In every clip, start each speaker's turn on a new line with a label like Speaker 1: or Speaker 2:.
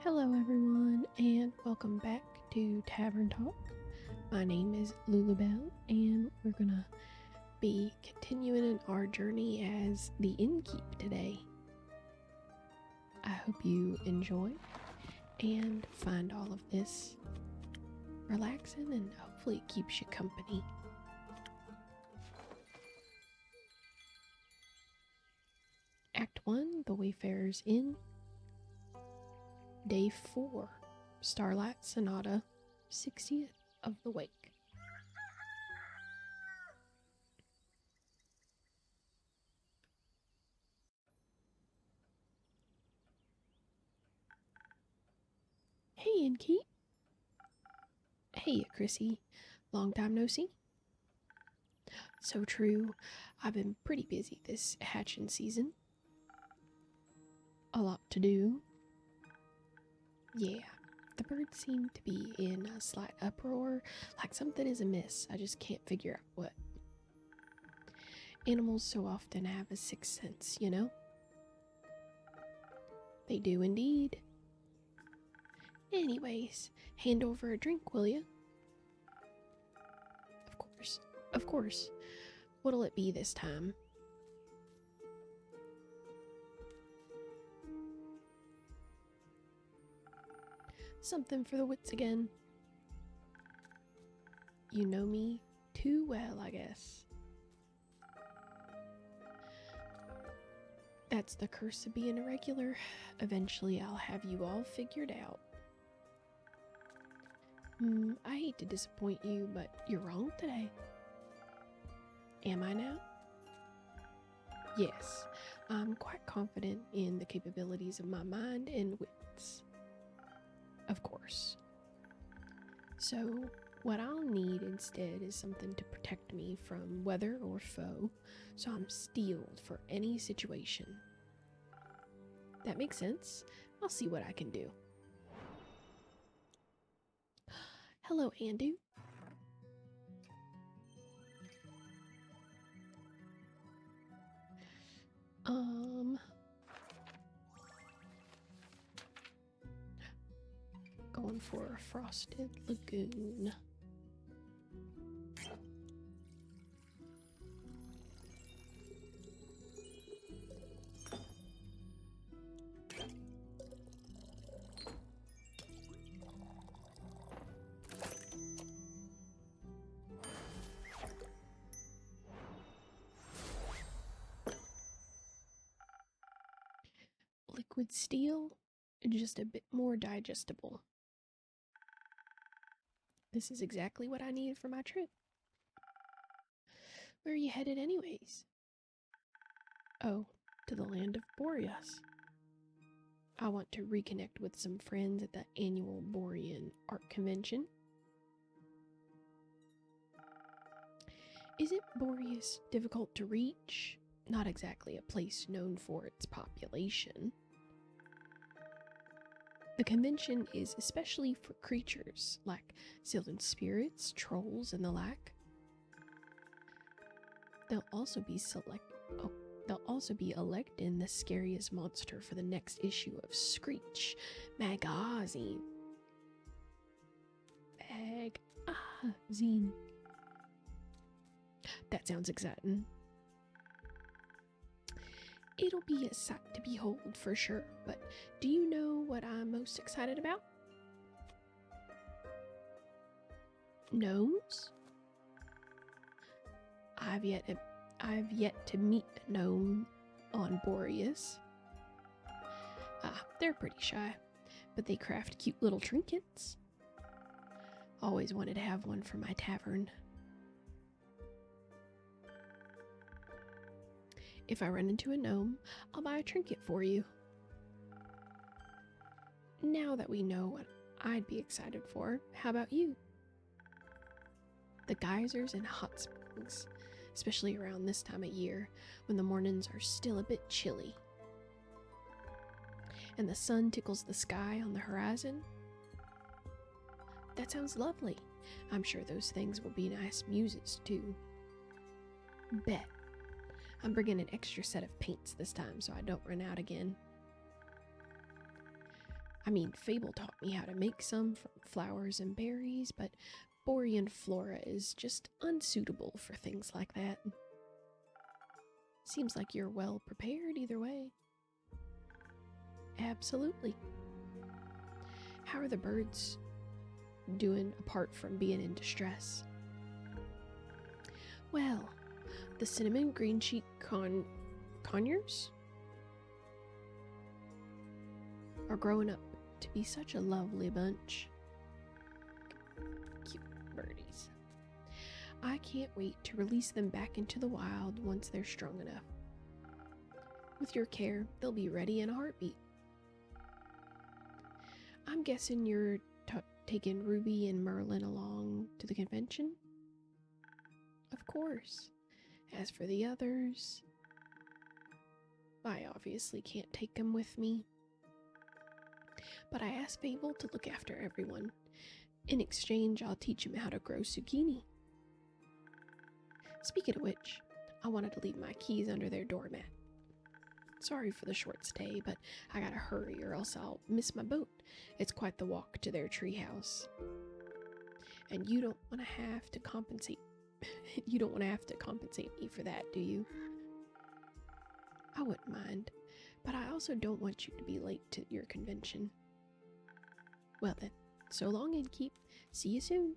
Speaker 1: Hello, everyone, and welcome back to Tavern Talk. My name is Lulubelle, and we're gonna be continuing in our journey as the innkeep today. I hope you enjoy and find all of this relaxing and hopefully it keeps you company. Act 1, The Wayfarer's Inn. Day 4, Starlight Sonata, 60th of the Wake. Hey, innkeep. Hey, Chrissy. Long time no see. So true. I've been pretty busy this hatching season. A lot to do. Yeah, the birds seem to be in a slight uproar, like something is amiss. I just can't figure out what. Animals so often have a sixth sense, you know? They do indeed. Anyways, hand over a drink, will you? Of course. What'll it be this time? Something for the wits again. You know me too well, I guess. That's the curse of being a regular. Eventually I'll have you all figured out. I hate to disappoint you, but you're wrong today. Am I now? Yes, I'm quite confident in the capabilities of my mind and wits. Of course. So, what I'll need instead is something to protect me from weather or foe, so I'm steeled for any situation. That makes sense. I'll see what I can do. Hello, Andu. Going for a frosted lagoon. Liquid steel, just a bit more digestible. This is exactly what I need for my trip. Where are you headed anyways? Oh, to the land of Boreas. I want to reconnect with some friends at the annual Borean Art Convention. Isn't Boreas difficult to reach? Not exactly a place known for its population. The convention is especially for creatures like sylvan spirits, trolls, and the like. They'll also be electing the scariest monster for the next issue of Screech magazine. Magazine. That sounds exciting. It'll be a sight to behold for sure, but do you know what I'm most excited about? Gnomes? I've yet to meet a gnome on Boreas. They're pretty shy, but they craft cute little trinkets. Always wanted to have one for my tavern. If I run into a gnome, I'll buy a trinket for you. Now that we know what I'd be excited for, how about you? The geysers and hot springs, especially around this time of year when the mornings are still a bit chilly. And the sun tickles the sky on the horizon. That sounds lovely. I'm sure those things will be nice muses too. Bet. I'm bringing an extra set of paints this time so I don't run out again. I mean, Fable taught me how to make some from flowers and berries, but Borean flora is just unsuitable for things like that. Seems like you're well prepared either way. Absolutely. How are the birds doing apart from being in distress? Well, the cinnamon green cheek conures are growing up to be such a lovely bunch. Cute birdies. I can't wait to release them back into the wild once they're strong enough. With your care, they'll be ready in a heartbeat. I'm guessing you're taking Ruby and Merlin along to the convention? Of course. As for the others, I obviously can't take them with me. But I asked Fable to look after everyone. In exchange, I'll teach him how to grow zucchini. Speaking of which, I wanted to leave my keys under their doormat. Sorry for the short stay, but I gotta hurry or else I'll miss my boat. It's quite the walk to their treehouse. And you don't want to have to compensate. You don't want to have to compensate me for that, do you? I wouldn't mind, but I also don't want you to be late to your convention. Well then, so long, Innkeep. See you soon.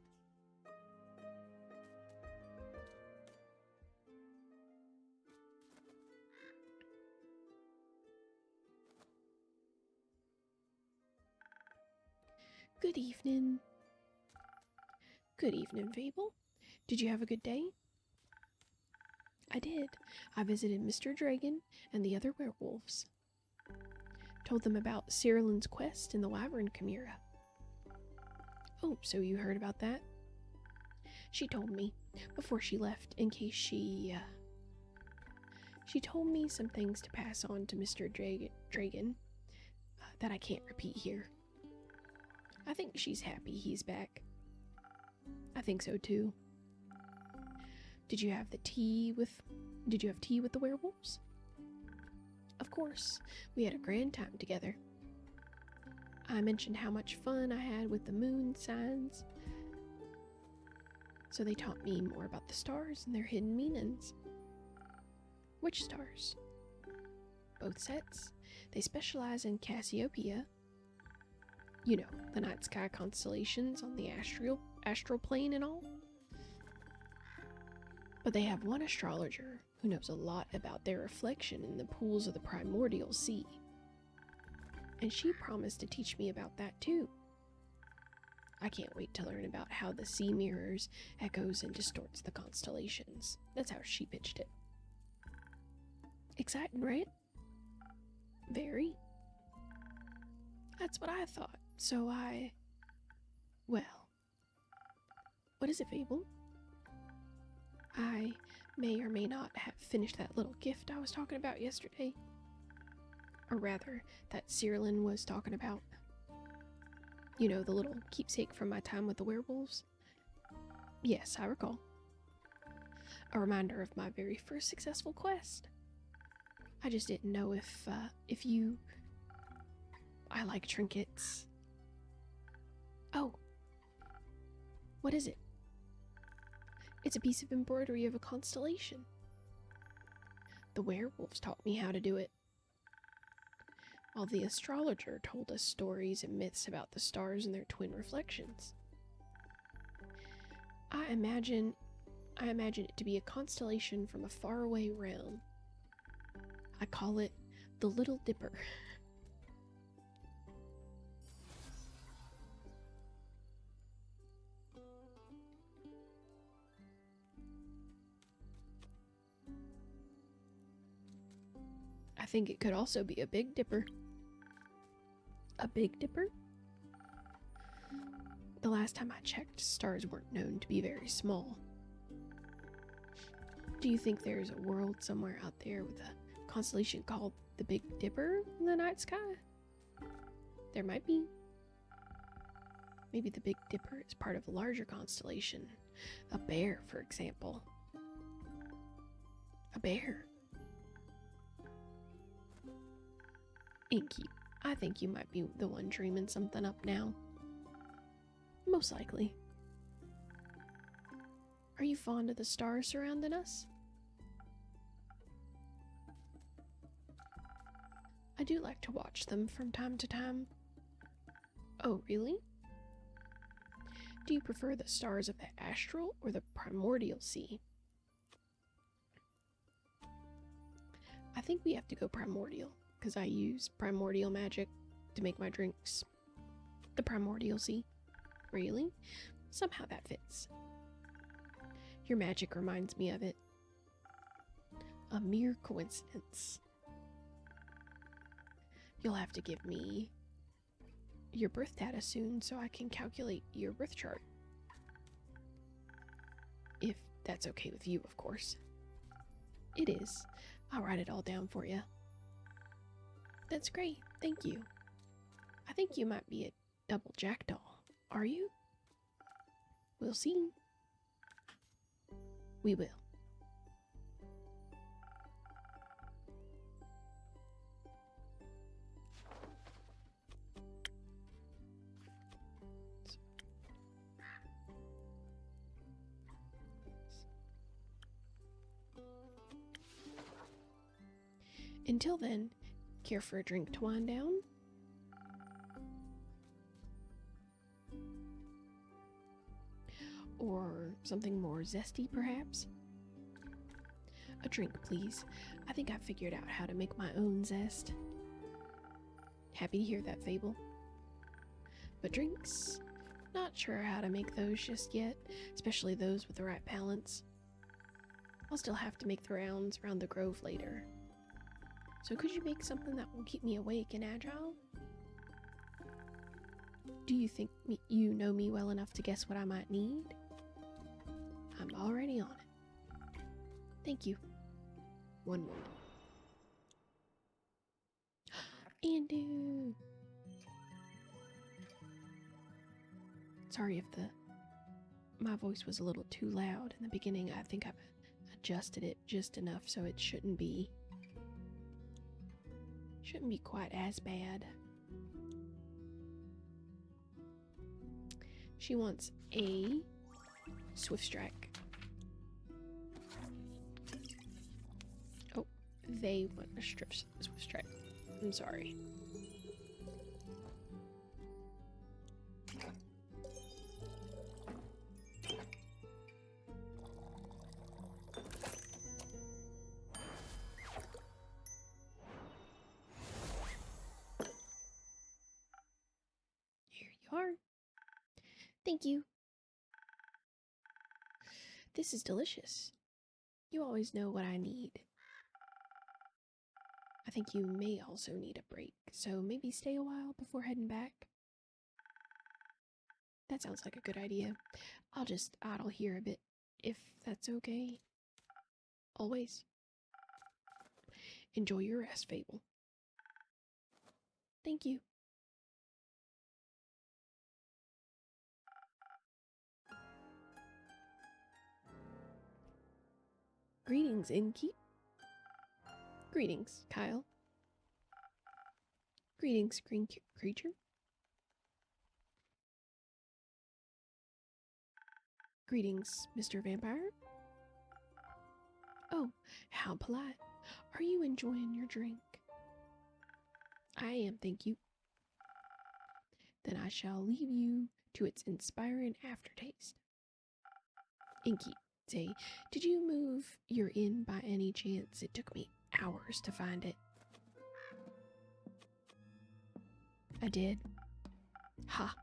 Speaker 1: Good evening. Good evening, Fable. Did you have a good day? I did. I visited Mr. Dragon and the other werewolves. Told them about Cyrillin's quest in the Wyvern Chimera. Oh, so you heard about that? She told me before she left in case she told me some things to pass on to Mr. Dragon that I can't repeat here. I think she's happy he's back. I think so too. Did you have tea with the werewolves? Of course. We had a grand time together. I mentioned how much fun I had with the moon signs. So they taught me more about the stars and their hidden meanings. Which stars? Both sets. They specialize in Cassiopeia. You know, the night sky constellations on the astral plane and all. But they have one astrologer who knows a lot about their reflection in the pools of the primordial sea. And she promised to teach me about that too. I can't wait to learn about how the sea mirrors, echoes, and distorts the constellations. That's how she pitched it. Exciting, right? Very. That's what I thought. So well, what is it, Fable? I may or may not have finished that little gift I was talking about yesterday. Or rather, that Cyrillin was talking about. You know, the little keepsake from my time with the werewolves? Yes, I recall. A reminder of my very first successful quest. I just didn't know if you... I like trinkets. Oh. What is it? It's a piece of embroidery of a constellation. The werewolves taught me how to do it, while the astrologer told us stories and myths about the stars and their twin reflections. I imagine it to be a constellation from a faraway realm. I call it the Little Dipper. I think it could also be a Big Dipper. A Big Dipper? The last time I checked, stars weren't known to be very small. Do you think there's a world somewhere out there with a constellation called the Big Dipper in the night sky? There might be. Maybe the Big Dipper is part of a larger constellation. A bear, for example. A bear. Innkeep, I think you might be the one dreaming something up now. Most likely. Are you fond of the stars surrounding us? I do like to watch them from time to time. Oh, really? Do you prefer the stars of the astral or the primordial sea? I think we have to go primordial, because I use primordial magic to make my drinks. The primordial sea. Really? Somehow that fits. Your magic reminds me of it. A mere coincidence. You'll have to give me your birth data soon so I can calculate your birth chart. If that's okay with you, of course. It is. I'll write it all down for you. That's great. Thank you. I think you might be a double jackdaw. Are you? We'll see. We will. Until then, care for a drink to wind down? Or something more zesty, perhaps? A drink, please. I think I figured out how to make my own zest. Happy to hear that, Fable. But drinks? Not sure how to make those just yet, especially those with the right balance. I'll still have to make the rounds around the grove later. So could you make something that will keep me awake and agile? Do you think you know me well enough to guess what I might need? I'm already on it. Thank you. One moment. Andu! Sorry if my voice was a little too loud in the beginning. I think I've adjusted it just enough so it shouldn't be quite as bad. She wants a swift strike. Oh, they want a swift strike. I'm sorry. Here you are. Thank you. This is delicious. You always know what I need. I think you may also need a break, so maybe stay a while before heading back. That sounds like a good idea. I'll just idle here a bit, if that's okay. Always. Enjoy your rest, Fable. Thank you. Greetings, Innkeep. Greetings, Kyle. Greetings, green creature. Greetings, Mr. Vampire. Oh, how polite. Are you enjoying your drink? I am, thank you. Then I shall leave you to its inspiring aftertaste. Innkeep, say, did you move your inn by any chance? It took me hours to find it. I did. Ha,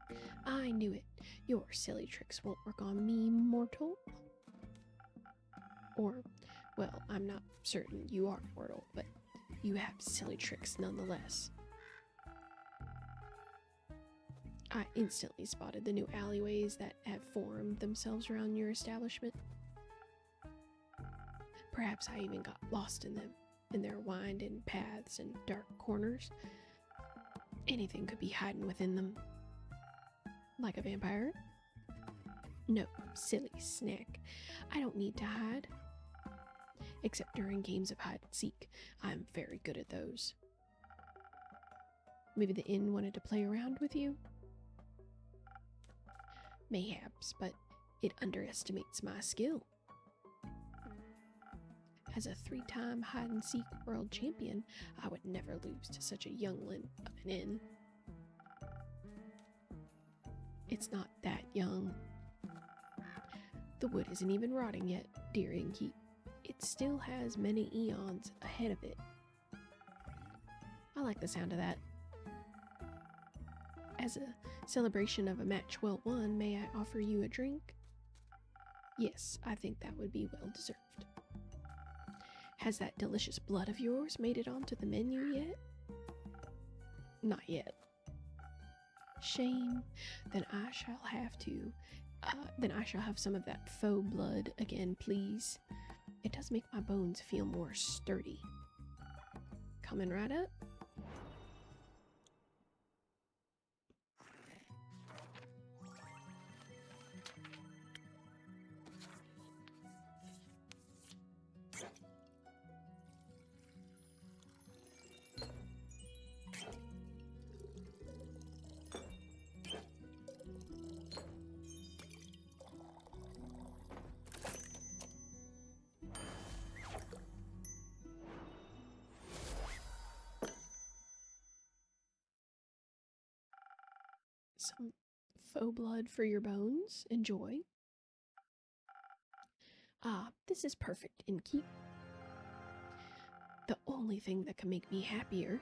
Speaker 1: I knew it. Your silly tricks won't work on me, mortal. Or, well, I'm not certain you are mortal, but you have silly tricks nonetheless. I instantly spotted the new alleyways that have formed themselves around your establishment. Perhaps I even got lost in them, in their winding paths and dark corners. Anything could be hiding within them. Like a vampire? No, silly snack. I don't need to hide. Except during games of hide and seek. I'm very good at those. Maybe the inn wanted to play around with you? Mayhaps, but it underestimates my skill. As a 3-time hide-and-seek world champion, I would never lose to such a youngling of an inn. It's not that young. The wood isn't even rotting yet, dear innkeep. It still has many eons ahead of it. I like the sound of that. As a celebration of a match well won, may I offer you a drink? Yes, I think that would be well deserved. Has that delicious blood of yours made it onto the menu yet? Not yet. Shame. Then I shall have some of that faux blood again, please. It does make my bones feel more sturdy. Coming right up. Some faux blood for your bones. Enjoy. Ah, this is perfect, innkeep. The only thing that can make me happier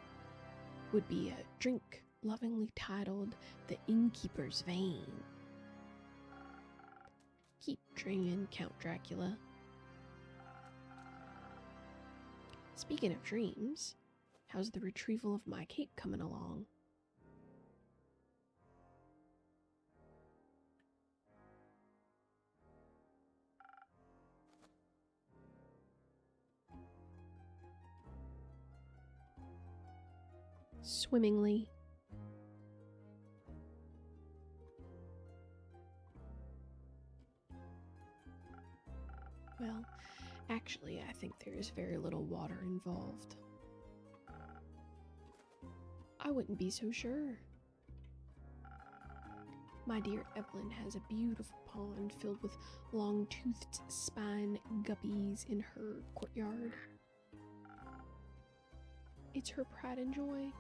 Speaker 1: would be a drink lovingly titled the Innkeeper's Vein. Keep dreaming, Count Dracula. Speaking of dreams, how's the retrieval of my cape coming along? Swimmingly. Well, actually, I think there is very little water involved. I wouldn't be so sure. My dear Evelyn has a beautiful pond filled with long-toothed spine guppies in her courtyard. It's her pride and joy.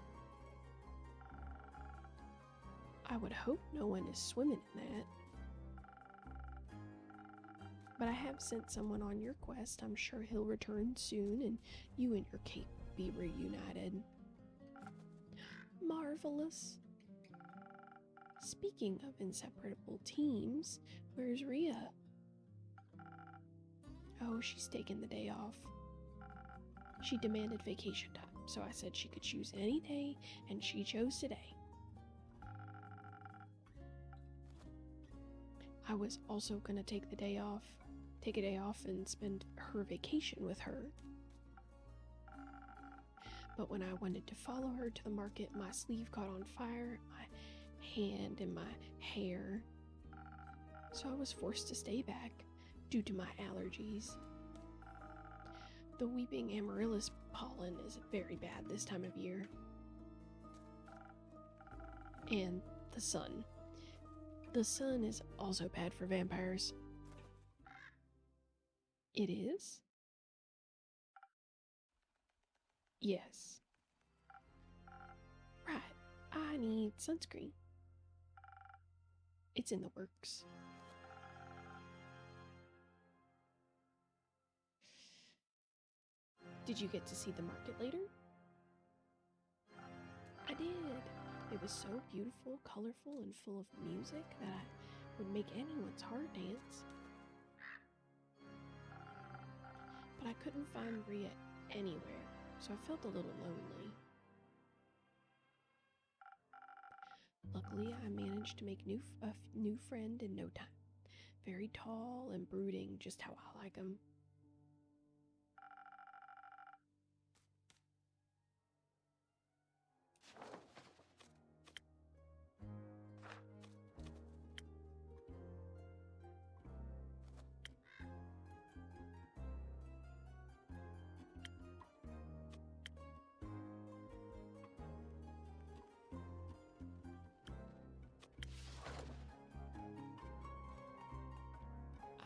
Speaker 1: I would hope no one is swimming in that. But I have sent someone on your quest. I'm sure he'll return soon, and you and your cape will be reunited. Marvelous. Speaking of inseparable teams, where's Rhea? Oh, she's taking the day off. She demanded vacation time, so I said she could choose any day, and she chose today. I was also gonna take a day off and spend her vacation with her. But when I wanted to follow her to the market, my sleeve caught on fire, my hand and my hair. So I was forced to stay back due to my allergies. The weeping amaryllis pollen is very bad this time of year. And the sun. The sun is also bad for vampires. It is? Yes. Right. I need sunscreen. It's in the works. Did you get to see the market later? I did. It was so beautiful, colorful, and full of music that I would make anyone's heart dance. But I couldn't find Rhea anywhere, so I felt a little lonely. Luckily, I managed to make a new friend in no time. Very tall and brooding, just how I like him.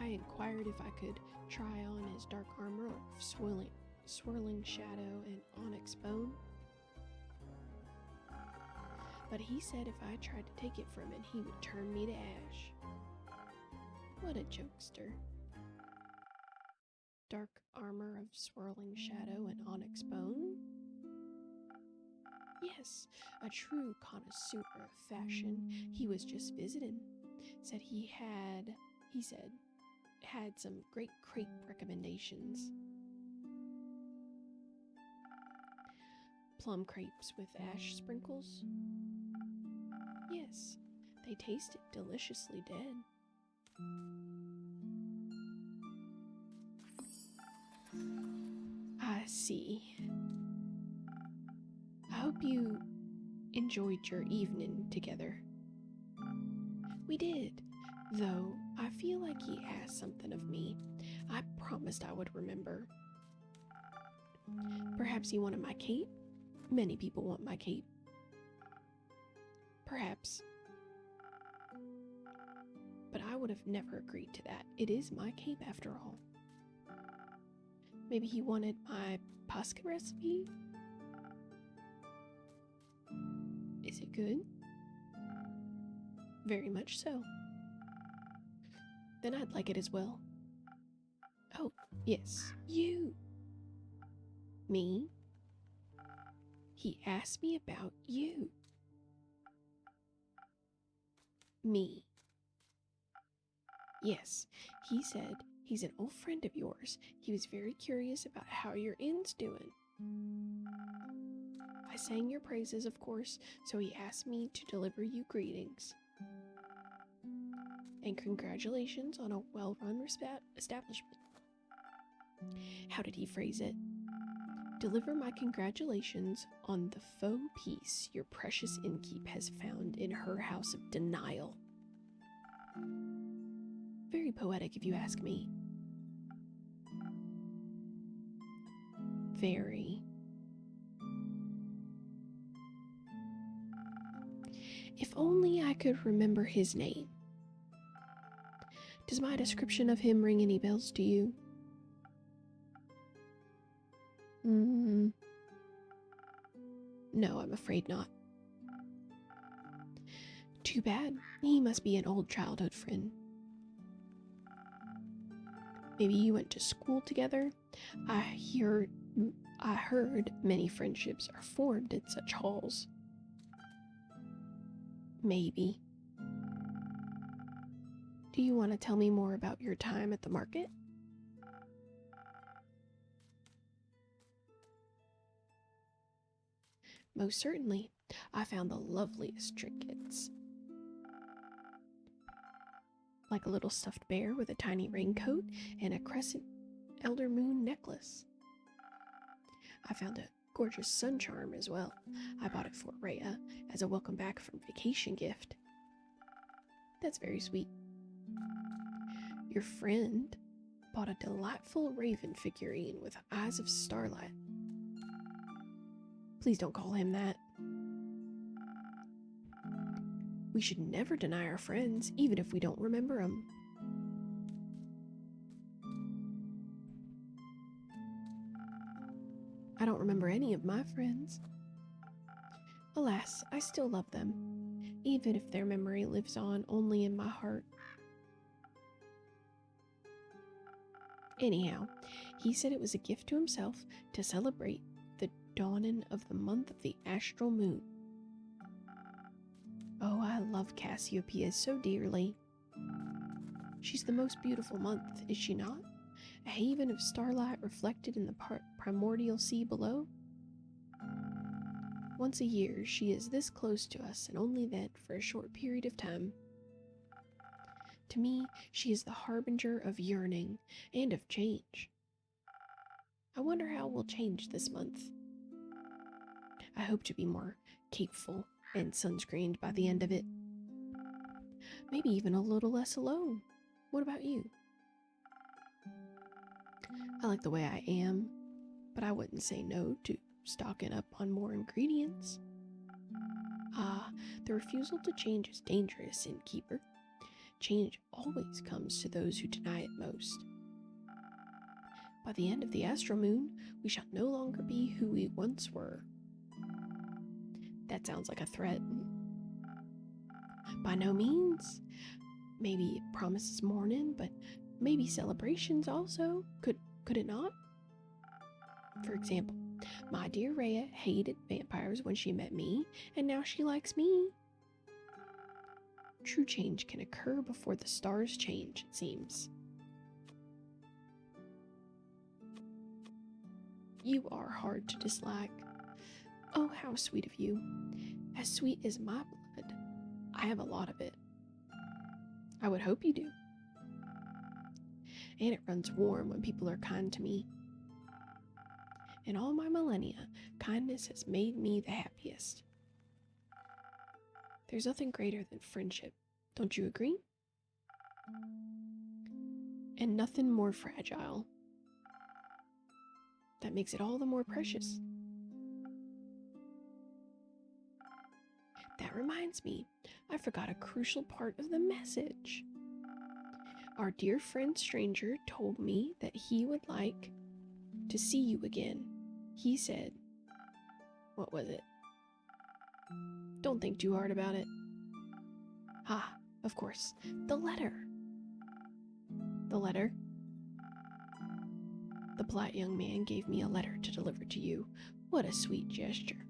Speaker 1: I inquired if I could try on his dark armor of swirling shadow and onyx bone. But he said if I tried to take it from him, he would turn me to ash. What a jokester. Dark armor of swirling shadow and onyx bone? Yes, a true connoisseur of fashion. He was just visiting. Said had some great crepe recommendations. Plum crepes with ash sprinkles? Yes, they tasted deliciously dead. I see. I hope you enjoyed your evening together. We did, though I feel like he asked something of me. I promised I would remember. Perhaps he wanted my cape? Many people want my cape. Perhaps. But I would have never agreed to that. It is my cape after all. Maybe he wanted my pasta recipe? Is it good? Very much so. Then I'd like it as well. Oh, yes, you. Me? He asked me about you. Me. Yes, he said he's an old friend of yours. He was very curious about how your inn's doing. I sang your praises, of course, so he asked me to deliver you greetings. And congratulations on a well-run establishment. How did he phrase it? Deliver my congratulations on the faux peace your precious innkeep has found in her house of denial. Very poetic, if you ask me. Very. If only I could remember his name. Does my description of him ring any bells to you? No, I'm afraid not. Too bad. He must be an old childhood friend. Maybe you went to school together? I heard many friendships are formed in such halls. Maybe. Do you want to tell me more about your time at the market? Most certainly. I found the loveliest trinkets. Like a little stuffed bear with a tiny raincoat and a crescent elder moon necklace. I found a gorgeous sun charm as well. I bought it for Rhea as a welcome back from vacation gift. That's very sweet. Your friend bought a delightful raven figurine with eyes of starlight. Please don't call him that. We should never deny our friends, even if we don't remember them. I don't remember any of my friends. Alas, I still love them, even if their memory lives on only in my heart. Anyhow, he said it was a gift to himself to celebrate the dawning of the month of the astral moon. Oh, I love Cassiopeia so dearly. She's the most beautiful month, is she not? A haven of starlight reflected in the primordial sea below. Once a year, she is this close to us, and only then for a short period of time. To me, she is the harbinger of yearning and of change. I wonder how we'll change this month. I hope to be more capeful and sunscreened by the end of it. Maybe even a little less alone. What about you? I like the way I am, but I wouldn't say no to stocking up on more ingredients. Ah, the refusal to change is dangerous, innkeeper. change always comes to those who deny it most. By the end of the astral moon, we shall no longer be who we once were. That sounds like a threat. By no means. Maybe it promises mourning, but maybe celebrations also. Could it not? For example, my dear Rhea hated vampires when she met me, and now she likes me. True change can occur before the stars change, it seems. You are hard to dislike. Oh, how sweet of you. As sweet as my blood. I have a lot of it. I would hope you do. And it runs warm when people are kind to me. In all my millennia, kindness has made me the happiest. There's nothing greater than friendship, don't you agree? And nothing more fragile. That makes it all the more precious. That reminds me, I forgot a crucial part of the message. Our dear friend stranger told me that he would like to see you again. He said, what was it? Don't think too hard about it. Ah, of course, the letter. The letter? The polite young man gave me a letter to deliver to you. What a sweet gesture.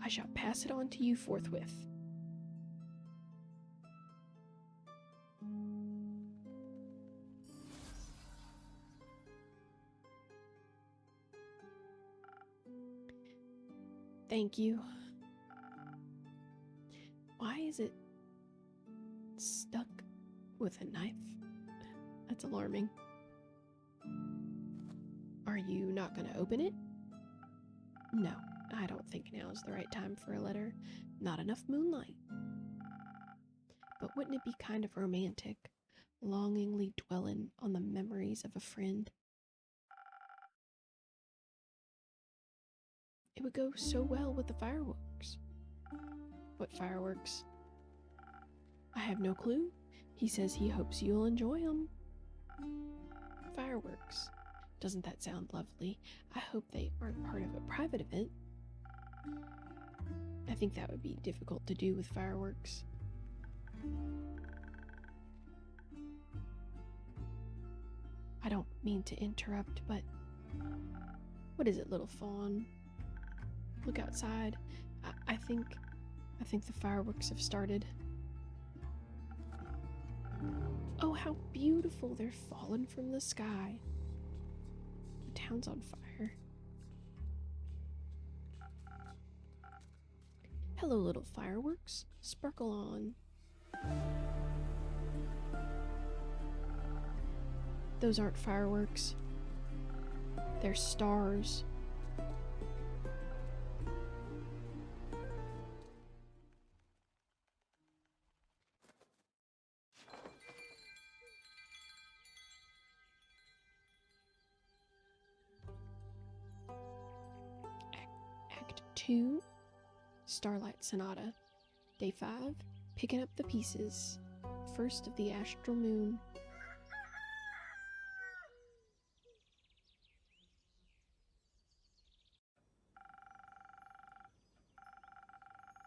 Speaker 1: I shall pass it on to you forthwith. Thank you. Why is it stuck with a knife? That's alarming. Are you not going to open it? No, I don't think now is the right time for a letter. Not enough moonlight. But wouldn't it be kind of romantic, longingly dwelling on the memories of a friend? It would go so well with the fireworks. What fireworks? I have no clue. He says he hopes you'll enjoy them. Fireworks. Doesn't that sound lovely? I hope they aren't part of a private event. I think that would be difficult to do with fireworks. I don't mean to interrupt, but what is it, little fawn? Look outside. I think the fireworks have started. Oh, how beautiful. They're falling from the sky. The town's on fire. Hello, little fireworks. Sparkle on. Those aren't fireworks. They're stars. Act 2, Starlight Sonata. Day 5, picking up the pieces. First of the astral moon.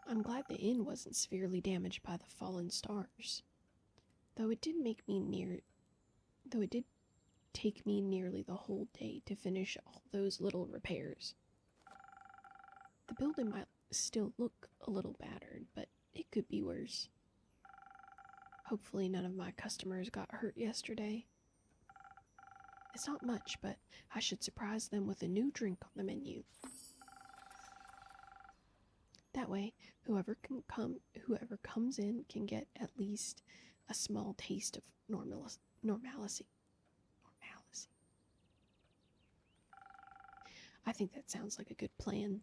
Speaker 1: I'm glad the inn wasn't severely damaged by the fallen stars. Though it did take me nearly the whole day to finish all those little repairs. The building might still look a little battered, but it could be worse. Hopefully none of my customers got hurt yesterday. It's not much, but I should surprise them with a new drink on the menu. That way, whoever comes in can get at least a small taste of normalcy. I think that sounds like a good plan.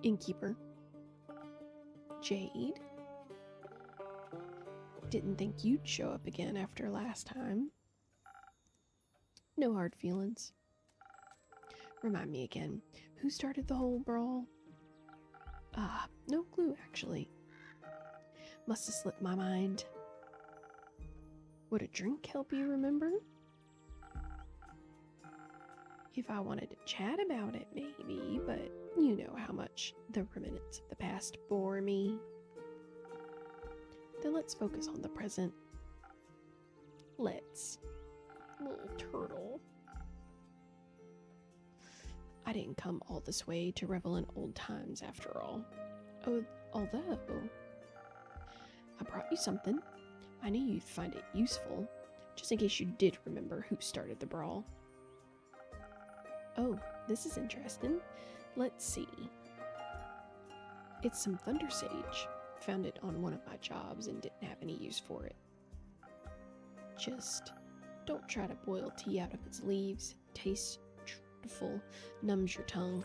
Speaker 1: Innkeeper. Jade. Didn't think you'd show up again after last time. No hard feelings. Remind me again, who started the whole brawl? No clue, actually. Must have slipped my mind. Would a drink help you remember? If I wanted to chat about it, maybe, but you know how much the remnants of the past bore me. Then let's focus on the present. Let's. Little turtle. I didn't come all this way to revel in old times after all. Although I brought you something. I knew you'd find it useful, just in case you did remember who started the brawl. Oh, this is interesting. Let's see. It's some thunder sage. Found it on one of my jobs and didn't have any use for it. Just don't try to boil tea out of its leaves. Tastes dreadful, numbs your tongue.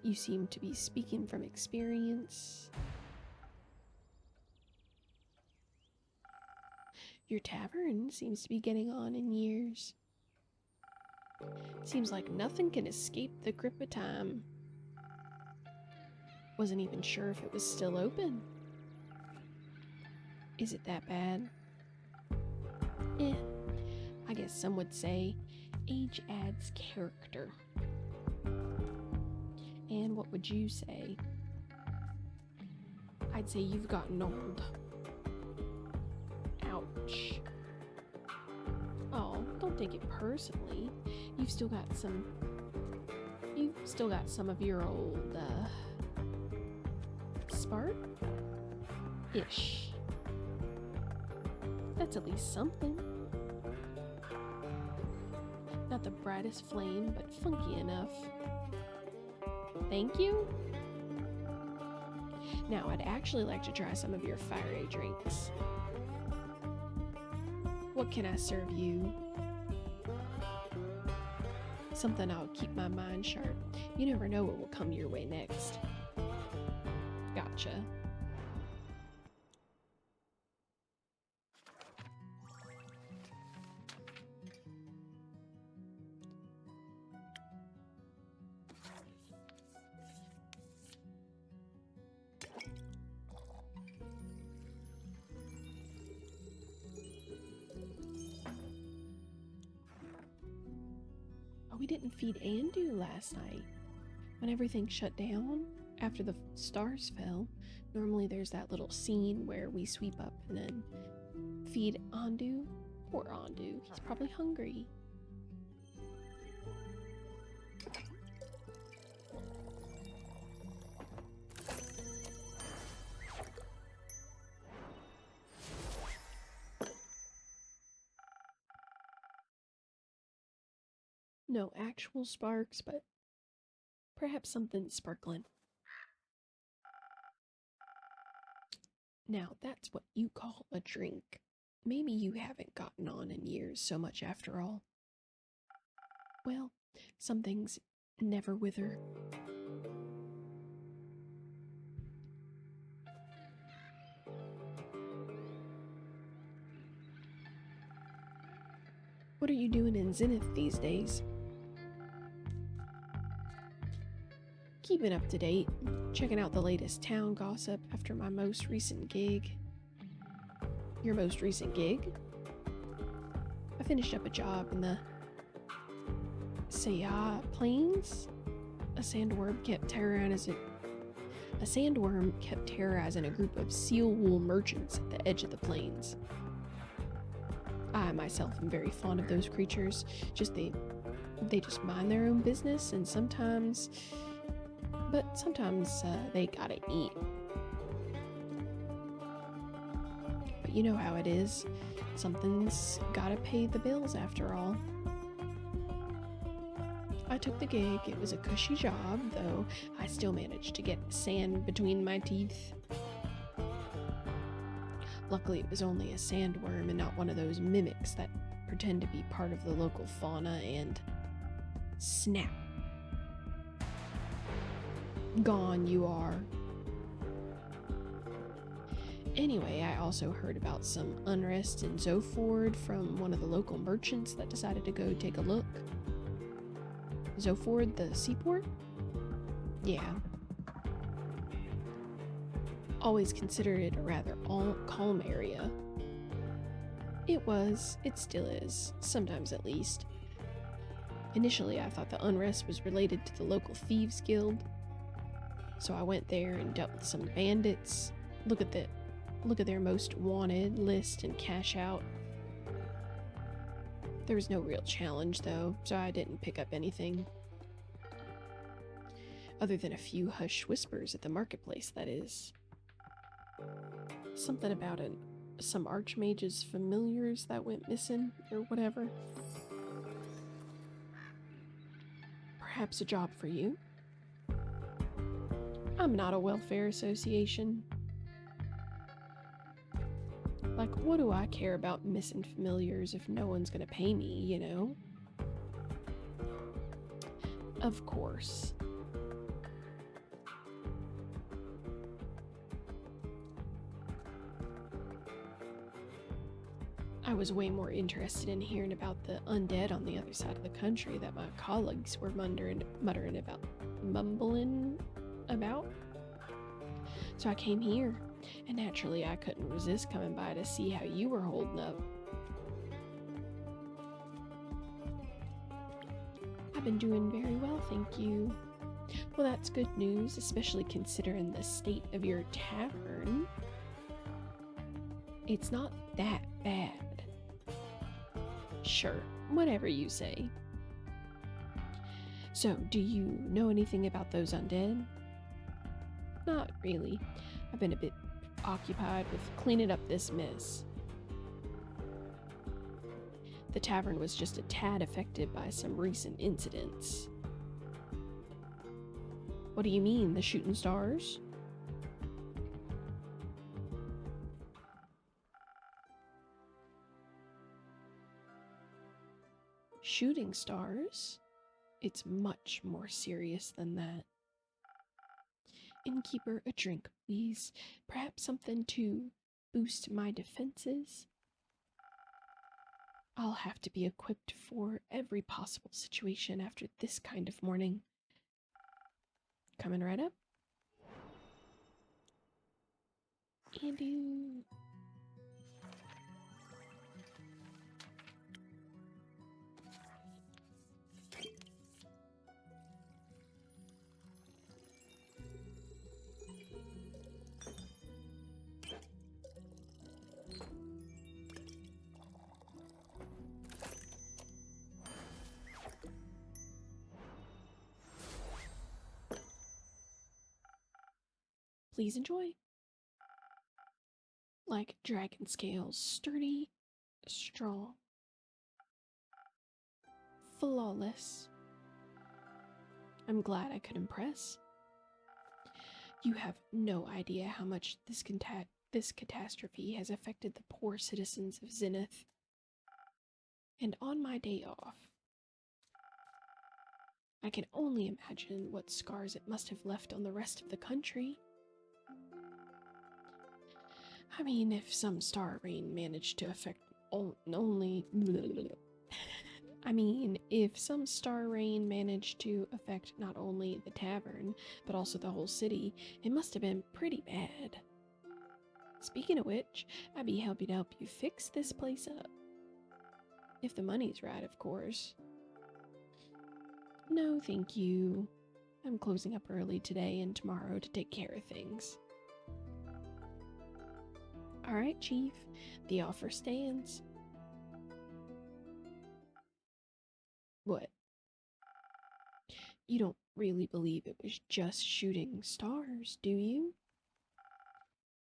Speaker 1: You seem to be speaking from experience. Your tavern seems to be getting on in years. Seems like nothing can escape the grip of time. Wasn't even sure if it was still open. Is it that bad? I guess some would say age adds character. And what would you say? I'd say you've gotten old. Ouch. Oh, don't take it personally. You've still got some of your old, spark? Ish. That's at least something. Not the brightest flame, but funky enough. Thank you? Now, I'd actually like to try some of your fiery drinks. What can I serve you? Something that'll keep my mind sharp. You never know what will come your way next. Gotcha. We didn't feed Andu last night. When everything shut down after the stars fell, normally there's that little scene where we sweep up and then feed Andu. Poor Andu, he's probably hungry. No actual sparks, but perhaps something sparkling. Now, that's what you call a drink. Maybe you haven't gotten on in years so much after all. Well, some things never wither. What are you doing in Zenith these days? Keeping up to date, checking out the latest town gossip after my most recent gig. Your most recent gig? I finished up a job in the Saya Plains. A sandworm kept terrorizing a group of seal wool merchants at the edge of the plains. I myself am very fond of those creatures. They just mind their own business, and sometimes they gotta eat. But you know how it is. Something's gotta pay the bills after all. I took the gig. It was a cushy job, though I still managed to get sand between my teeth. Luckily, it was only a sandworm and not one of those mimics that pretend to be part of the local fauna and snap. Gone you are. Anyway, I also heard about some unrest in Zoford from one of the local merchants that decided to go take a look. Zoford, the seaport? Yeah. Always considered it a rather calm area. It was, it still is, sometimes at least. Initially, I thought the unrest was related to the local thieves guild, so I went there and dealt with some bandits. Look at their most wanted list and cash out. There was no real challenge though, so I didn't pick up anything. Other than a few hush whispers at the marketplace, that is. Something about some archmage's familiars that went missing, or whatever. Perhaps a job for you? I'm not a welfare association. Like, what do I care about missing familiars if no one's gonna pay me, you know? Of course. I was way more interested in hearing about the undead on the other side of the country that my colleagues were mumbling about. So I came here, and naturally I couldn't resist coming by to see how you were holding up. I've been doing very well, thank you. Well, that's good news, especially considering the state of your tavern. It's not that bad. Sure, whatever you say. So, do you know anything about those undead? Not really. I've been a bit occupied with cleaning up this mess. The tavern was just a tad affected by some recent incidents. What do you mean, the shooting stars? Shooting stars? It's much more serious than that. Innkeeper, a drink, please. Perhaps something to boost my defenses? I'll have to be equipped for every possible situation after this kind of morning. Coming right up. Andy. Please enjoy. Like dragon scales, sturdy, strong, flawless. I'm glad I could impress. You have no idea how much this catastrophe has affected the poor citizens of Zenith. And on my day off, I can only imagine what scars it must have left on the rest of the country. I mean, if some star rain managed to affect if some star rain managed to affect not only the tavern, but also the whole city, it must have been pretty bad. Speaking of which, I'd be happy to help you fix this place up. If the money's right, of course. No, thank you. I'm closing up early today and tomorrow to take care of things. Alright, Chief. The offer stands. What? You don't really believe it was just shooting stars, do you?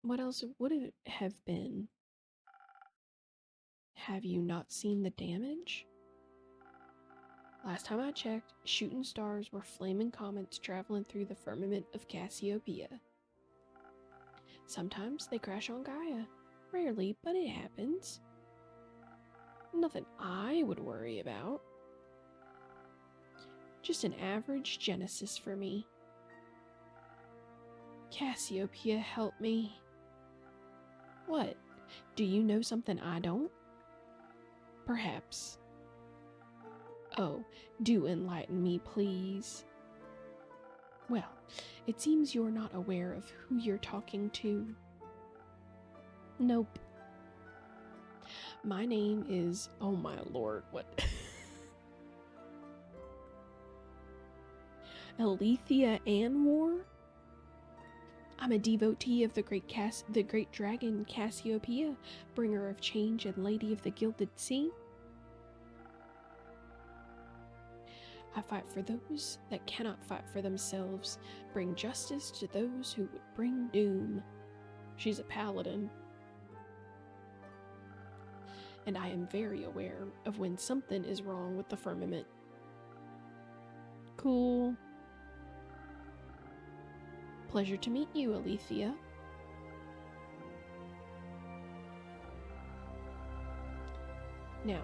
Speaker 1: What else would it have been? Have you not seen the damage? Last time I checked, shooting stars were flaming comets traveling through the firmament of Cassiopeia. Sometimes they crash on Gaia. Rarely, but it happens. Nothing I would worry about. Just an average Genesis for me. Cassiopeia, help me. What? Do you know something I don't? Perhaps. Oh, do enlighten me, please. Well, it seems you're not aware of who you're talking to. Nope. My name is... Oh my lord, what? Alethea Anwar? I'm a devotee of the great dragon Cassiopeia, bringer of change and lady of the gilded sea. I fight for those that cannot fight for themselves, bring justice to those who would bring doom. She's a paladin. And I am very aware of when something is wrong with the firmament. Cool. Pleasure to meet you, Alethea. Now,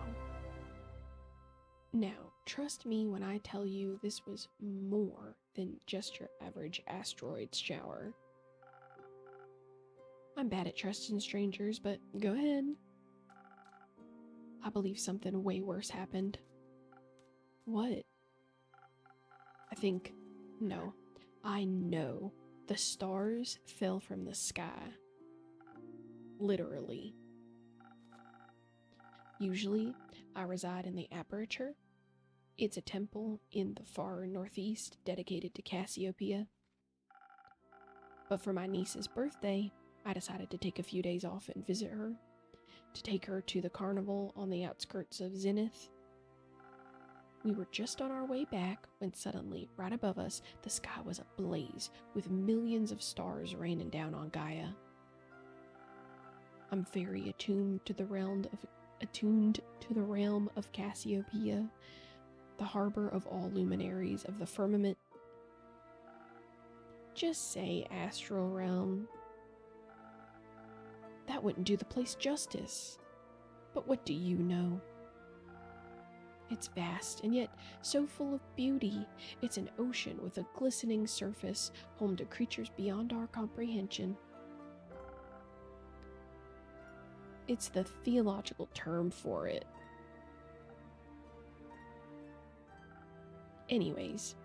Speaker 1: trust me when I tell you this was more than just your average asteroid shower. I'm bad at trusting strangers, but go ahead. I believe something way worse happened. What? I know the stars fell from the sky. Literally. Usually, I reside in the Aperture. It's a temple in the far northeast dedicated to Cassiopeia. But for my niece's birthday, I decided to take a few days off and visit her, to take her to the carnival on the outskirts of Zenith. We were just on our way back when suddenly, right above us, the sky was ablaze with millions of stars raining down on Gaia. I'm very attuned to the realm of Cassiopeia, the harbor of all luminaries of the firmament. Just say astral realm. That wouldn't do the place justice. But what do you know? It's vast and yet so full of beauty. It's an ocean with a glistening surface, home to creatures beyond our comprehension. It's the theological term for it. Anyways,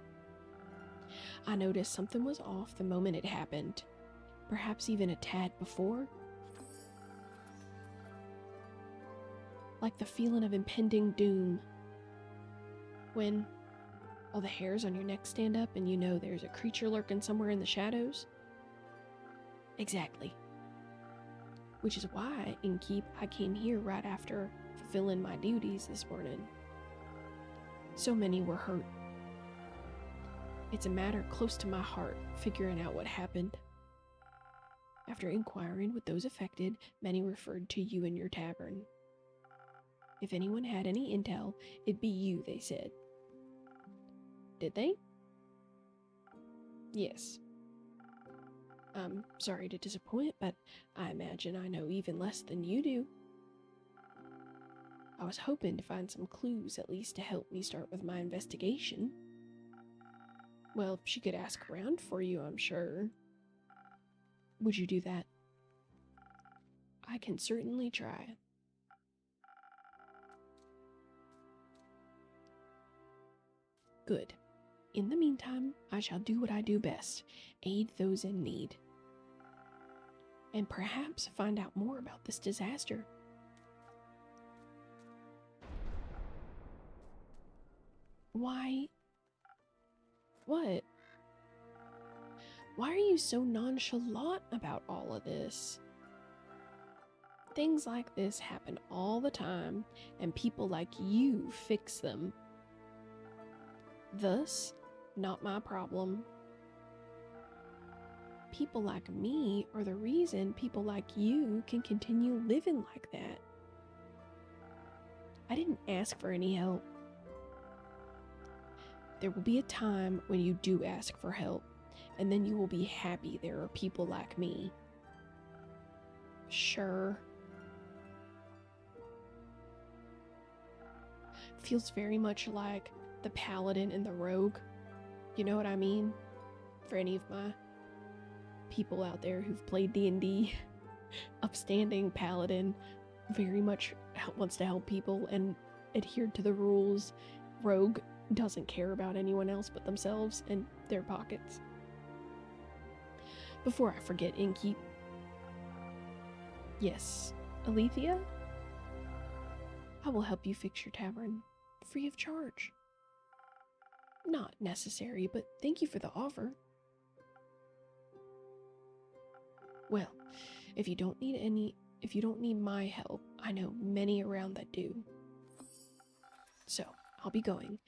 Speaker 1: I noticed something was off the moment it happened. Perhaps even a tad before. Like the feeling of impending doom. When all the hairs on your neck stand up and you know there's a creature lurking somewhere in the shadows. Exactly. Which is why, in Keep, I came here right after fulfilling my duties this morning. So many were hurt. It's a matter close to my heart, figuring out what happened. After inquiring with those affected, many referred to you and your tavern. If anyone had any intel, it'd be you, they said. Did they? Yes. I'm sorry to disappoint, but I imagine I know even less than you do. I was hoping to find some clues at least to help me start with my investigation. Well, she could ask around for you, I'm sure. Would you do that? I can certainly try. Good. In the meantime, I shall do what I do best, aid those in need. And perhaps find out more about this disaster. Why? What? Why are you so nonchalant about all of this? Things like this happen all the time, and people like you fix them. Thus, not my problem. People like me are the reason people like you can continue living like that. I didn't ask for any help. There will be a time when you do ask for help, and then you will be happy there are people like me. Sure. Feels very much like the paladin and the rogue. You know what I mean? For any of my people out there who've played D&D. upstanding paladin, very much wants to help people and adhere to the rules. Rogue doesn't care about anyone else but themselves and their pockets. Before I forget, Innkeep. Yes, Alethea? I will help you fix your tavern, free of charge. Not necessary, but thank you for the offer. Well, if you don't need my help, I know many around that do. So, I'll be going.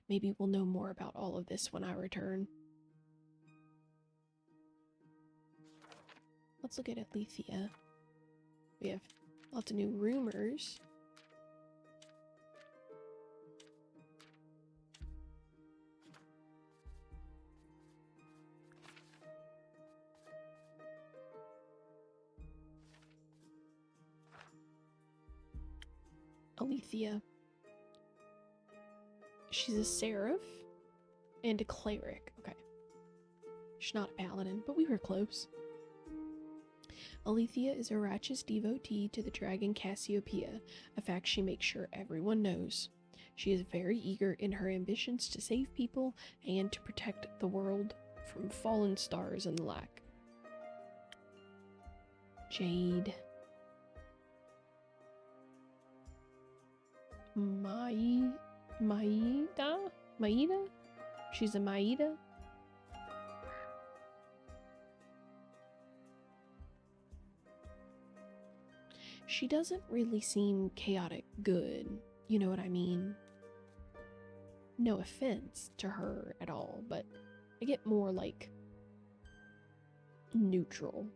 Speaker 1: Maybe we'll know more about all of this when I return. Let's look at Alethea. We have lots of new rumors. Alethea. She's a seraph and a cleric. Okay. She's not a paladin, but we were close. Alethea is a righteous devotee to the dragon Cassiopeia, a fact she makes sure everyone knows. She is very eager in her ambitions to save people and to protect the world from fallen stars and the like. Jade. Maida? She's a Maida? She doesn't really seem chaotic good, you know what I mean? No offense to her at all, but I get more like neutral.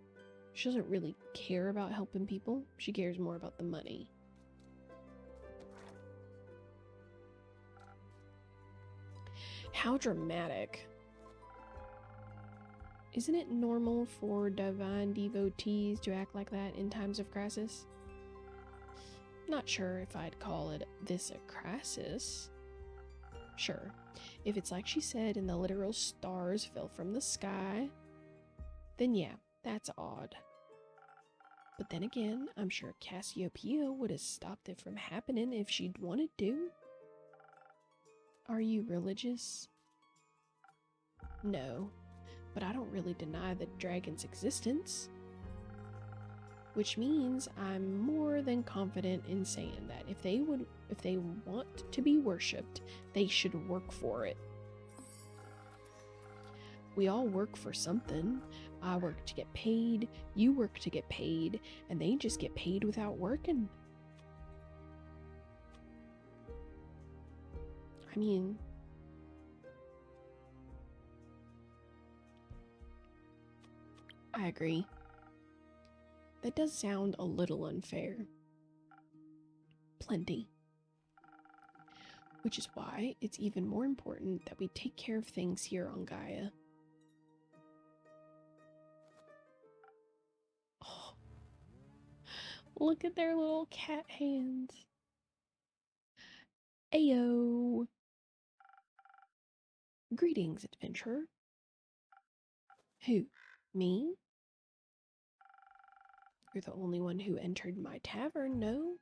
Speaker 1: She doesn't really care about helping people. She cares more about the money. How dramatic. Isn't it normal for divine devotees to act like that in times of crisis? Not sure if I'd call this a crisis. Sure, if it's like she said and the literal stars fell from the sky, then yeah, that's odd. But then again, I'm sure Cassiopeia would have stopped it from happening if she'd wanted to. Are you religious? No, but I don't really deny the dragon's existence. Which means I'm more than confident in saying that if they want to be worshipped, they should work for it. We all work for something. I work to get paid, you work to get paid, and they just get paid without working. I mean, I agree. That does sound a little unfair. Plenty. Which is why it's even more important that we take care of things here on Gaia. Oh, look at their little cat hands. Ayo! Greetings, adventurer. Who? Me? You're the only one who entered my tavern, no?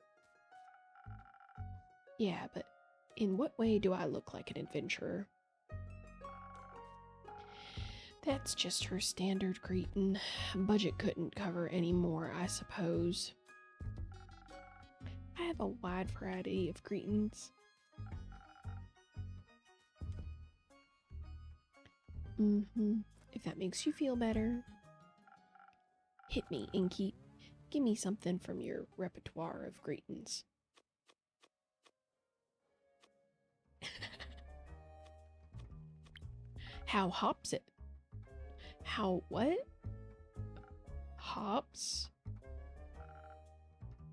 Speaker 1: Yeah, but in what way do I look like an adventurer? That's just her standard greeting. Budget couldn't cover any more, I suppose. I have a wide variety of greetings. If that makes you feel better. Hit me, Innkeep. Give me something from your repertoire of greetings. How hops it? How what? Hops?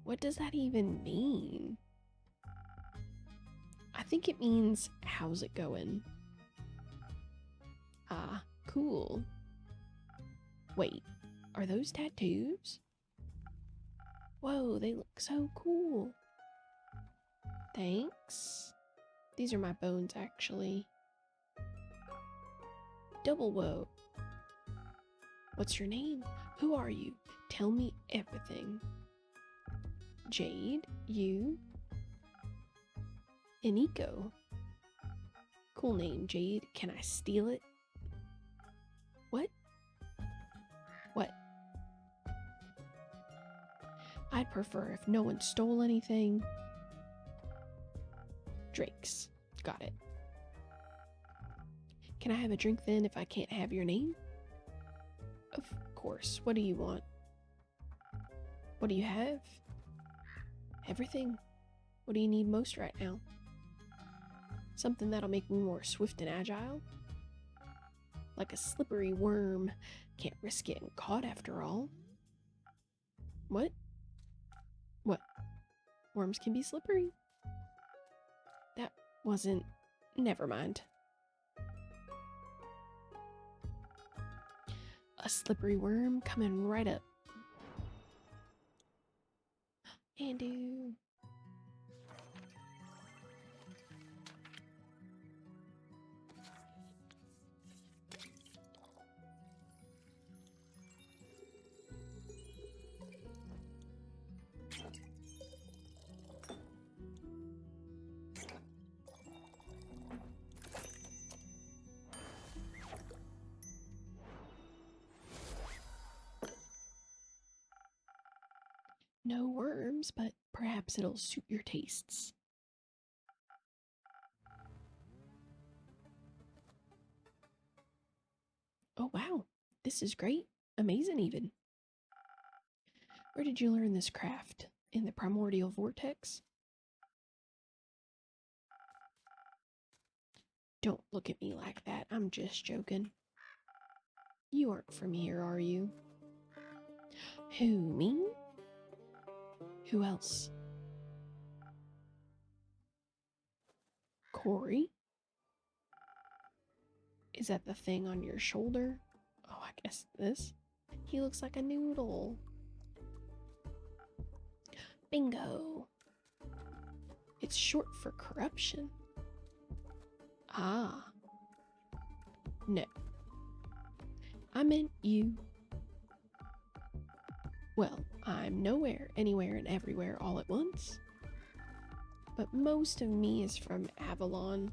Speaker 1: What does that even mean? I think it means, how's it going? Ah, cool. Wait, are those tattoos? Whoa, they look so cool. Thanks. These are my bones, actually. Double whoa. What's your name? Who are you? Tell me everything. Jade, you, and Nico. Cool name, Jade. Can I steal it? What? What? I'd prefer if no one stole anything. Drake's. Got it. Can I have a drink then if I can't have your name? Of course. What do you want? What do you have? Everything. What do you need most right now? Something that'll make me more swift and agile? Like a slippery worm. Can't risk getting caught after all. What? What? Worms can be slippery? That wasn't... Never mind. A slippery worm coming right up. Andu. No worms, but perhaps it'll suit your tastes. Oh wow, this is great. Amazing even. Where did you learn this craft? In the primordial vortex? Don't look at me like that, I'm just joking. You aren't from here, are you? Who, me? Who else? Corey? Is that the thing on your shoulder? Oh, I guess this. He looks like a noodle. Bingo. It's short for corruption. Ah. No. I meant you. Well, I'm nowhere, anywhere, and everywhere all at once. But most of me is from Avalon.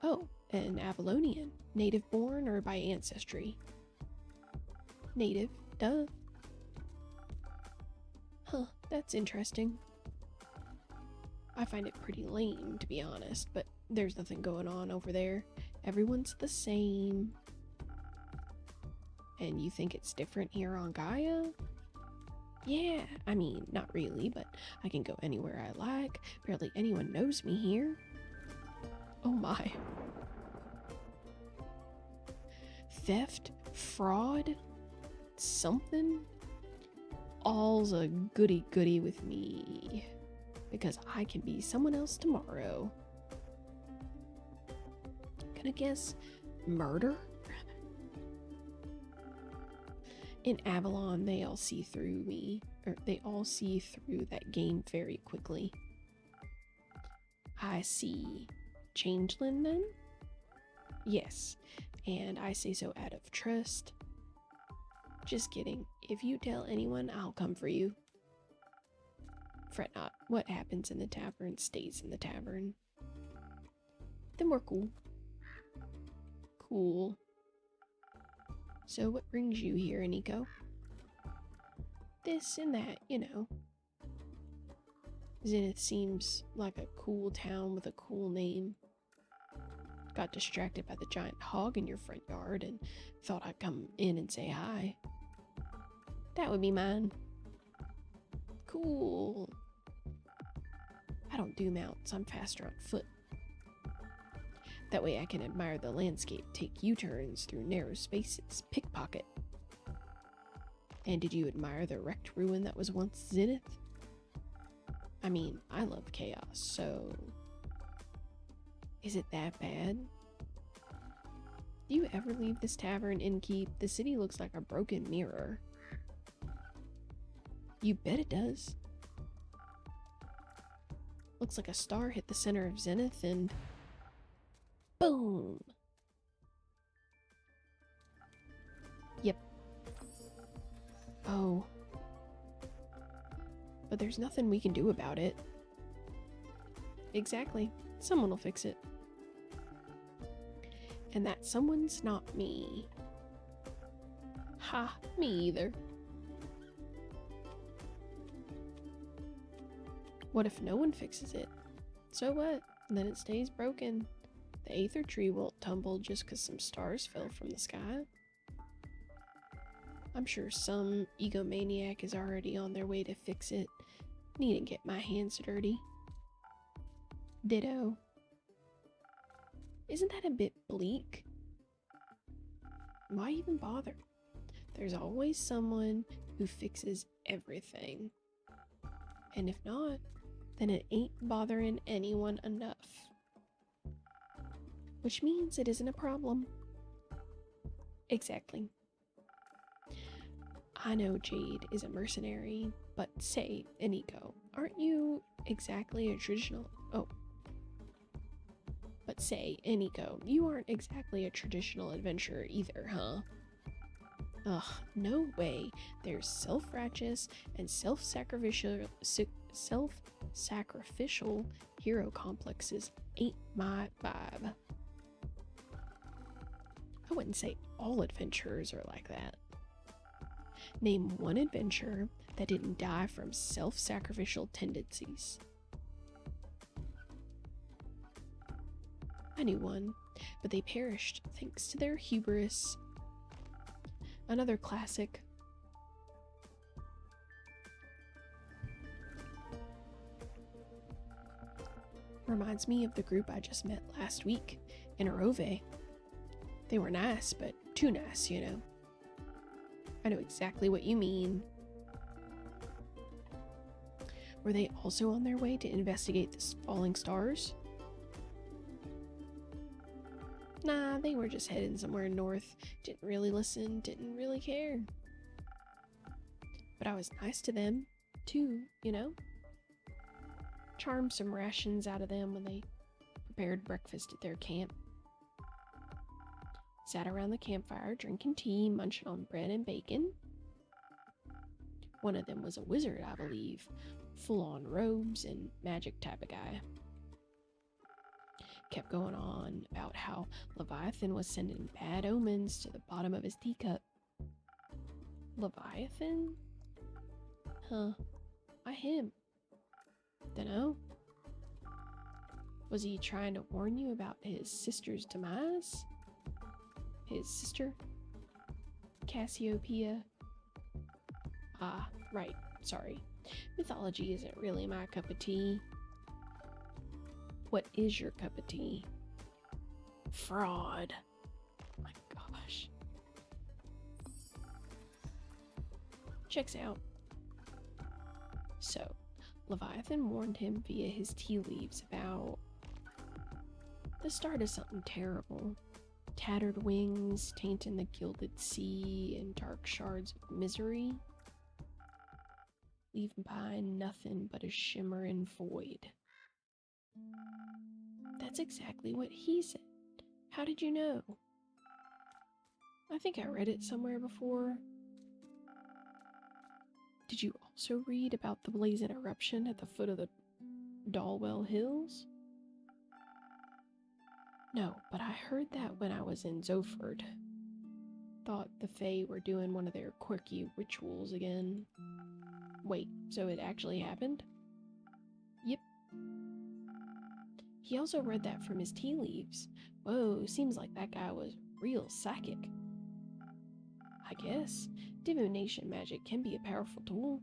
Speaker 1: Oh, an Avalonian. Native born or by ancestry? Native, duh. Huh, that's interesting. I find it pretty lame, to be honest, but there's nothing going on over there. Everyone's the same. And you think it's different here on Gaia? Yeah, I mean, not really, but I can go anywhere I like. Barely anyone knows me here. Oh my. Theft? Fraud? Something? All's a goody-goody with me. Because I can be someone else tomorrow. Gonna guess murder? In Avalon, they all see through me. Or they all see through that game very quickly. I see. Changeling then? Yes, and I say so out of trust. Just kidding. If you tell anyone, I'll come for you. Fret not. What happens in the tavern stays in the tavern. Then we're cool. Cool. So what brings you here, Nico? This and that, you know. Zenith seems like a cool town with a cool name. Got distracted by the giant hog in your front yard and thought I'd come in and say hi. That would be mine. Cool. I don't do mounts, I'm faster on foot. That way I can admire the landscape, take U-turns through narrow spaces, pickpocket. And did you admire the wrecked ruin that was once Zenith? I mean, I love chaos, so... Is it that bad? Do you ever leave this tavern, Innkeep? The city looks like a broken mirror. You bet it does. Looks like a star hit the center of Zenith and... boom! Yep. there's nothing we can do about it. Exactly. Someone will fix it. And that someone's not me. Ha, me either. What if no one fixes it? So what? Then it stays broken. The aether tree won't tumble just because some stars fell from the sky. I'm sure some egomaniac is already on their way to fix it. Needn't get my hands dirty. Ditto. Isn't that a bit bleak? Why even bother? There's always someone who fixes everything. And if not, then it ain't bothering anyone enough. Which means it isn't a problem. Exactly. I know Jade is a mercenary, but say, Iniko, aren't you exactly a traditional... Oh. But say, Iniko, you aren't exactly a traditional adventurer either, huh? Ugh, no way. Their self-righteous and self-sacrificial hero complexes ain't my vibe. I wouldn't say all adventurers are like that. Name one adventurer that didn't die from self-sacrificial tendencies. I knew one, but they perished thanks to their hubris. Another classic. Reminds me of the group I just met last week in Arove. They were nice, but too nice, you know. I know exactly what you mean. Were they also on their way to investigate the falling stars? Nah, they were just heading somewhere north. Didn't really listen, didn't really care. But I was nice to them, too, you know? Charmed some rations out of them when they prepared breakfast at their camp. Sat around the campfire, drinking tea, munching on bread and bacon. One of them was a wizard, I believe. Full-on robes and magic type of guy. Kept going on about how Leviathan was sending bad omens to the bottom of his teacup. Leviathan? Huh. Why him? Dunno. Was he trying to warn you about his sister's demise? His sister? Cassiopeia? Ah, right, sorry. Mythology isn't really my cup of tea. What is your cup of tea? Fraud. Oh my gosh. Checks out. So, Leviathan warned him via his tea leaves about the start of something terrible. Tattered wings, tainting the gilded sea, and dark shards of misery. Leaving behind nothing but a shimmering void. That's exactly what he said. How did you know? I think I read it somewhere before. Did you also read about the blazing eruption at the foot of the Dalwell Hills? No, but I heard that when I was in Zoford. Thought the Fae were doing one of their quirky rituals again. Wait, so it actually happened? Yep. He also read that from his tea leaves. Whoa, seems like that guy was real psychic. I guess divination magic can be a powerful tool.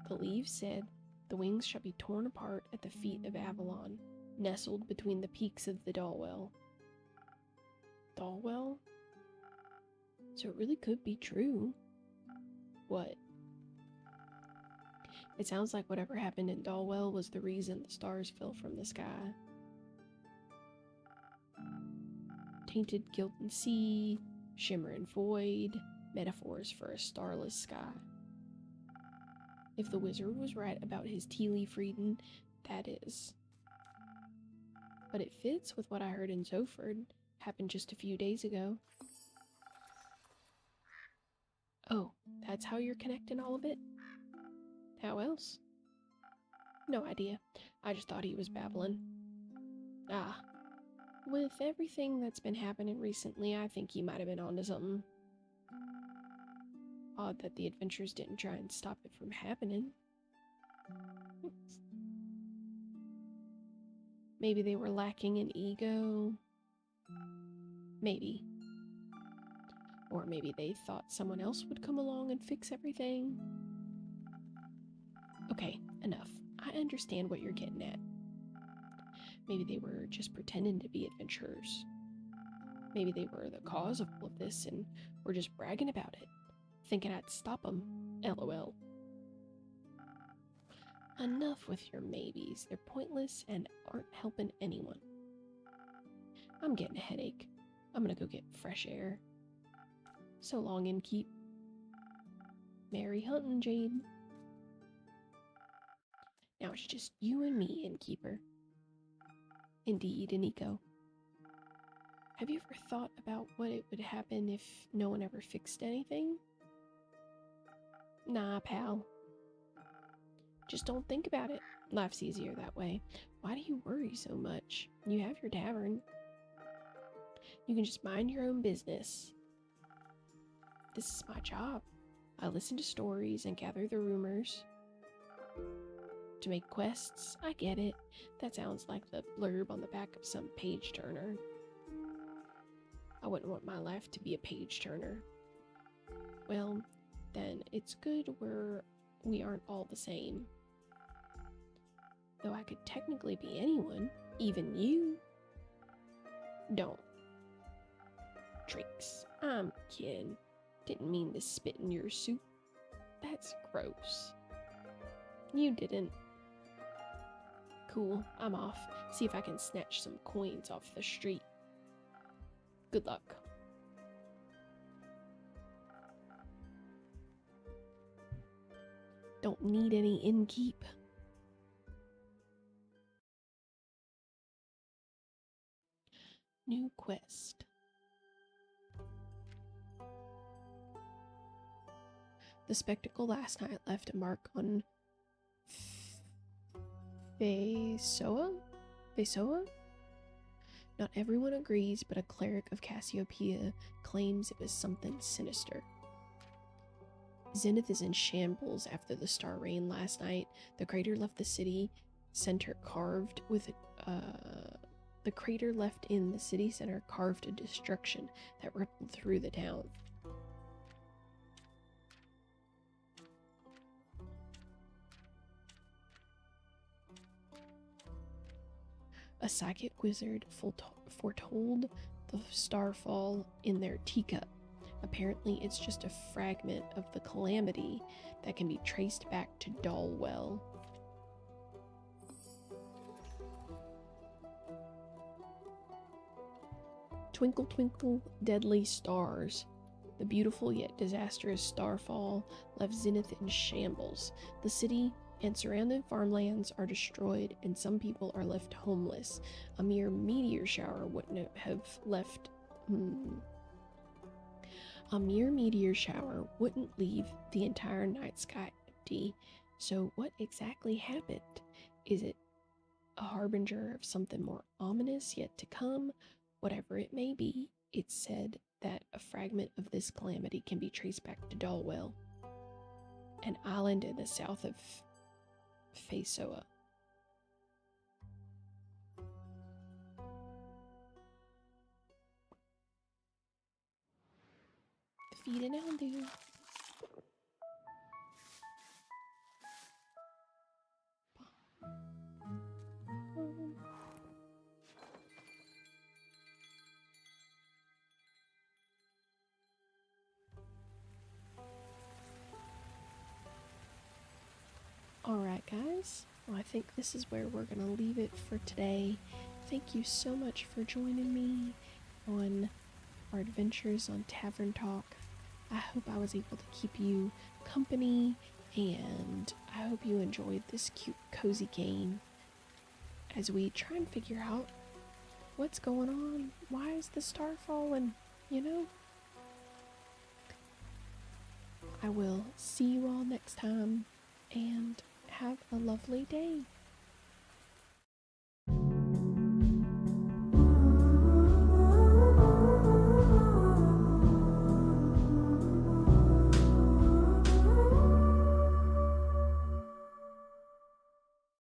Speaker 1: The leaves said, the wings shall be torn apart at the feet of Avalon, nestled between the peaks of the Dalwell. Dalwell? So it really could be true. What? It sounds like whatever happened in Dalwell was the reason the stars fell from the sky. Tainted gilded sea, shimmering void, metaphors for a starless sky. If the wizard was right about his tea leaf reading, that is. But it fits with what I heard in Zoford, happened just a few days ago. Oh, that's how you're connecting all of it? How else? No idea. I just thought he was babbling. Ah, with everything that's been happening recently, I think he might have been onto something. Odd that the adventurers didn't try and stop it from happening. Maybe they were lacking in ego. Maybe. Or maybe they thought someone else would come along and fix everything. Okay, enough. I understand what you're getting at. Maybe they were just pretending to be adventurers. Maybe they were the cause of all of this and were just bragging about it, thinking I'd stop them. LOL. Enough with your maybes. They're pointless and aren't helping anyone. I'm getting a headache. I'm gonna go get fresh air. So long, innkeep. Merry hunting, Jade. Now it's just you and me, innkeeper. Indeed, Aniko. Have you ever thought about what it would happen if no one ever fixed anything? Nah, pal. Just don't think about it. Life's easier that way. Why do you worry so much? You have your tavern. You can just mind your own business. This is my job. I listen to stories and gather the rumors. To make quests, I get it. That sounds like the blurb on the back of some page turner. I wouldn't want my life to be a page turner. Well, then it's good we aren't all the same. Though I could technically be anyone, even you. Don't. Tricks. I'm kidding. Didn't mean to spit in your soup. That's gross. You didn't. Cool, I'm off. See if I can snatch some coins off the street. Good luck. Don't need any innkeep. New quest. The spectacle last night left a mark on Fesoa? Not everyone agrees, but a cleric of Cassiopeia claims it was something sinister. Zenith is in shambles after the star rain last night. The crater left the city center carved with the crater left in the city center carved a destruction that rippled through the town. A psychic wizard foretold the starfall in their teacup. Apparently, it's just a fragment of the calamity that can be traced back to Dulwell. Twinkle, twinkle, deadly stars. The beautiful yet disastrous starfall left Zenith in shambles. The city and surrounding farmlands are destroyed, and some people are left homeless. A mere meteor shower wouldn't have left... A mere meteor shower wouldn't leave the entire night sky empty. So what exactly happened? Is it a harbinger of something more ominous yet to come? Whatever it may be, it's said that a fragment of this calamity can be traced back to Dulwell, an island in the south of Fesoa. Feed an Eldu. Alright guys, well I think this is where we're going to leave it for today. Thank you so much for joining me on our adventures on Tavern Talk. I hope I was able to keep you company, and I hope you enjoyed this cute, cozy game as we try and figure out what's going on. Why is the star falling? You know? I will see you all next time. and have a lovely day.